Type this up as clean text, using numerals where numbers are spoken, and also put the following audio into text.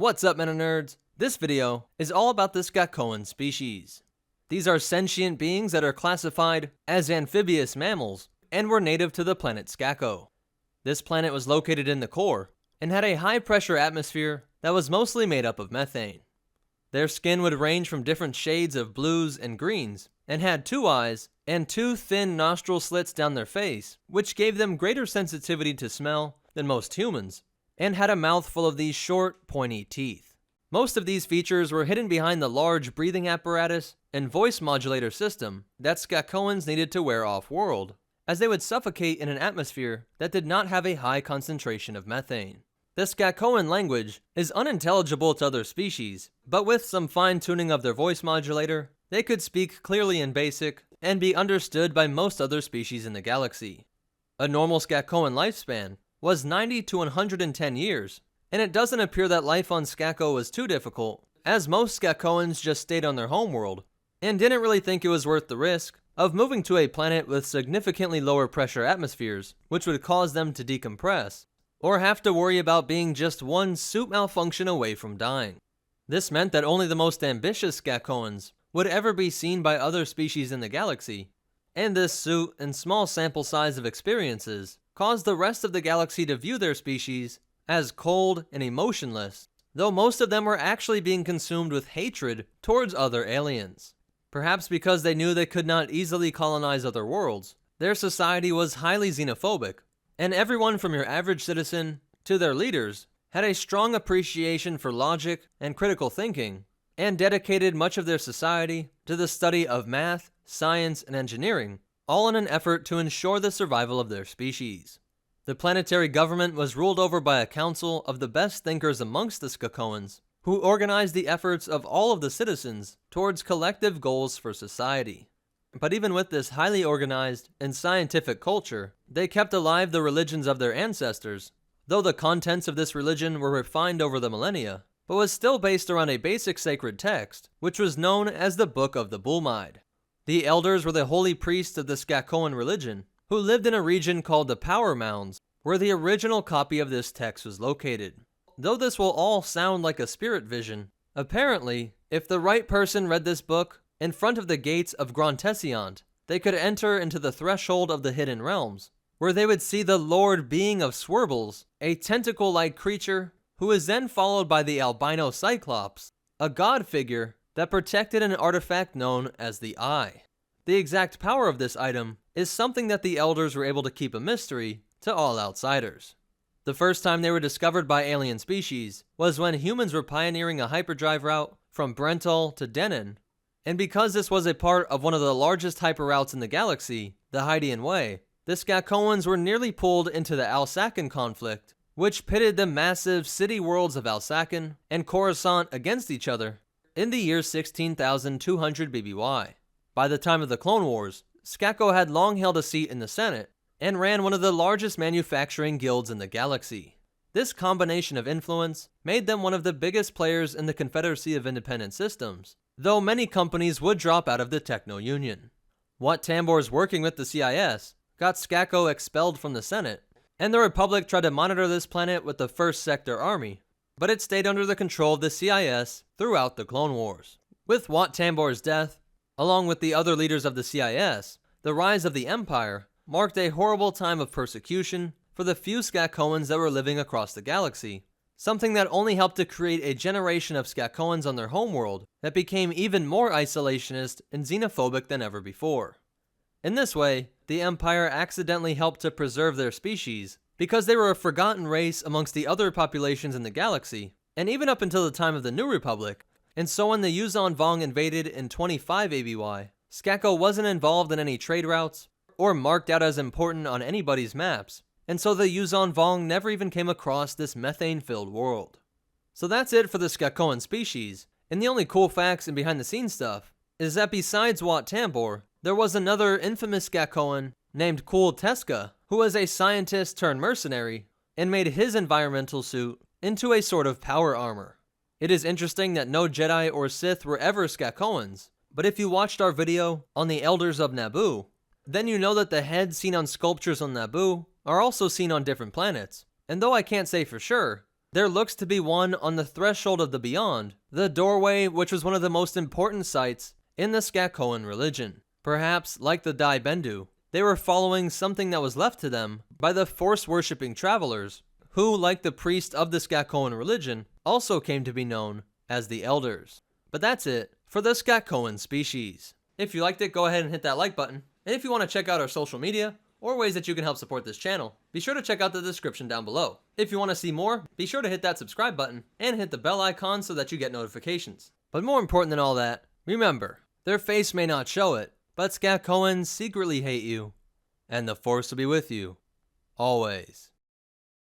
What's up, Meta Nerds? This video is all about the Skakoan species. These are sentient beings that are classified as amphibious mammals and were native to the planet Skako. This planet was located in the core and had a high-pressure atmosphere that was mostly made up of methane. Their skin would range from different shades of blues and greens, and had 2 eyes and 2 thin nostril slits down their face, which gave them greater sensitivity to smell than most humans, and had a mouth full of these short, pointy teeth. Most of these features were hidden behind the large breathing apparatus and voice modulator system that Skakoans needed to wear off-world, as they would suffocate in an atmosphere that did not have a high concentration of methane. The Skakoan language is unintelligible to other species, but with some fine-tuning of their voice modulator, they could speak clearly in Basic and be understood by most other species in the galaxy. A normal Skakoan lifespan was 90 to 110 years, and it doesn't appear that life on Skako was too difficult, as most Skakoans just stayed on their homeworld, and didn't really think it was worth the risk of moving to a planet with significantly lower pressure atmospheres, which would cause them to decompress, or have to worry about being just one suit malfunction away from dying. This meant that only the most ambitious Skakoans would ever be seen by other species in the galaxy, and this suit and small sample size of experiences caused the rest of the galaxy to view their species as cold and emotionless, though most of them were actually being consumed with hatred towards other aliens. Perhaps because they knew they could not easily colonize other worlds, their society was highly xenophobic, and everyone from your average citizen to their leaders had a strong appreciation for logic and critical thinking, and dedicated much of their society to the study of math, science, and engineering, all in an effort to ensure the survival of their species. The planetary government was ruled over by a council of the best thinkers amongst the Skakoans, who organized the efforts of all of the citizens towards collective goals for society. But even with this highly organized and scientific culture, they kept alive the religions of their ancestors, though the contents of this religion were refined over the millennia, but was still based around a basic sacred text, which was known as the Book of the Bulmide. The elders were the holy priests of the Skakoan religion, who lived in a region called the Power Mounds, where the original copy of this text was located. Though this will all sound like a spirit vision, apparently, if the right person read this book in front of the gates of Grontesiant, they could enter into the threshold of the Hidden Realms, where they would see the Lord Being of Swerbles, a tentacle-like creature who is then followed by the albino Cyclops, a god figure that protected an artifact known as the Eye. The exact power of this item is something that the elders were able to keep a mystery to all outsiders. The first time they were discovered by alien species was when humans were pioneering a hyperdrive route from Brental to Denon, and because this was a part of one of the largest hyperroutes in the galaxy, the Hydean Way, the Skakoans were nearly pulled into the Alsacan conflict, which pitted the massive city worlds of Alsacan and Coruscant against each other in the year 16,200 BBY. By the time of the Clone Wars, Skako had long held a seat in the Senate and ran one of the largest manufacturing guilds in the galaxy. This combination of influence made them one of the biggest players in the Confederacy of Independent Systems, though many companies would drop out of the Techno-Union. Wat Tambors working with the CIS got Skako expelled from the Senate, and the Republic tried to monitor this planet with the First Sector Army, but it stayed under the control of the CIS throughout the Clone Wars. With Wat Tambor's death, along with the other leaders of the CIS, the rise of the Empire marked a horrible time of persecution for the few Skakoans that were living across the galaxy, something that only helped to create a generation of Skakoans on their homeworld that became even more isolationist and xenophobic than ever before. In this way, the Empire accidentally helped to preserve their species, because they were a forgotten race amongst the other populations in the galaxy, and even up until the time of the New Republic. And so when the Yuuzhan Vong invaded in 25 ABY, Skako wasn't involved in any trade routes, or marked out as important on anybody's maps, and so the Yuuzhan Vong never even came across this methane-filled world. So that's it for the Skakoan species, and the only cool facts and behind-the-scenes stuff is that besides Wat Tambor, there was another infamous Skakoan named Cool Teska, who was a scientist turned mercenary, and made his environmental suit into a sort of power armor. It is interesting that no Jedi or Sith were ever Skakoans, but if you watched our video on the Elders of Naboo, then you know that the heads seen on sculptures on Naboo are also seen on different planets, and though I can't say for sure, There looks to be one on the threshold of the beyond, the doorway which was one of the most important sites in the Skakoan religion. Perhaps, like the Dai Bendu, they were following something that was left to them by the force-worshipping travelers, who, like the priest of the Skakoan religion, also came to be known as the Elders. But that's it for the Skakoan species. If you liked it, go ahead and hit that like button. And if you want to check out our social media, or ways that you can help support this channel, be sure to check out the description down below. If you want to see more, be sure to hit that subscribe button and hit the bell icon so that you get notifications. But more important than all that, remember, their face may not show it, but Skakoans secretly hate you, and the Force will be with you, always.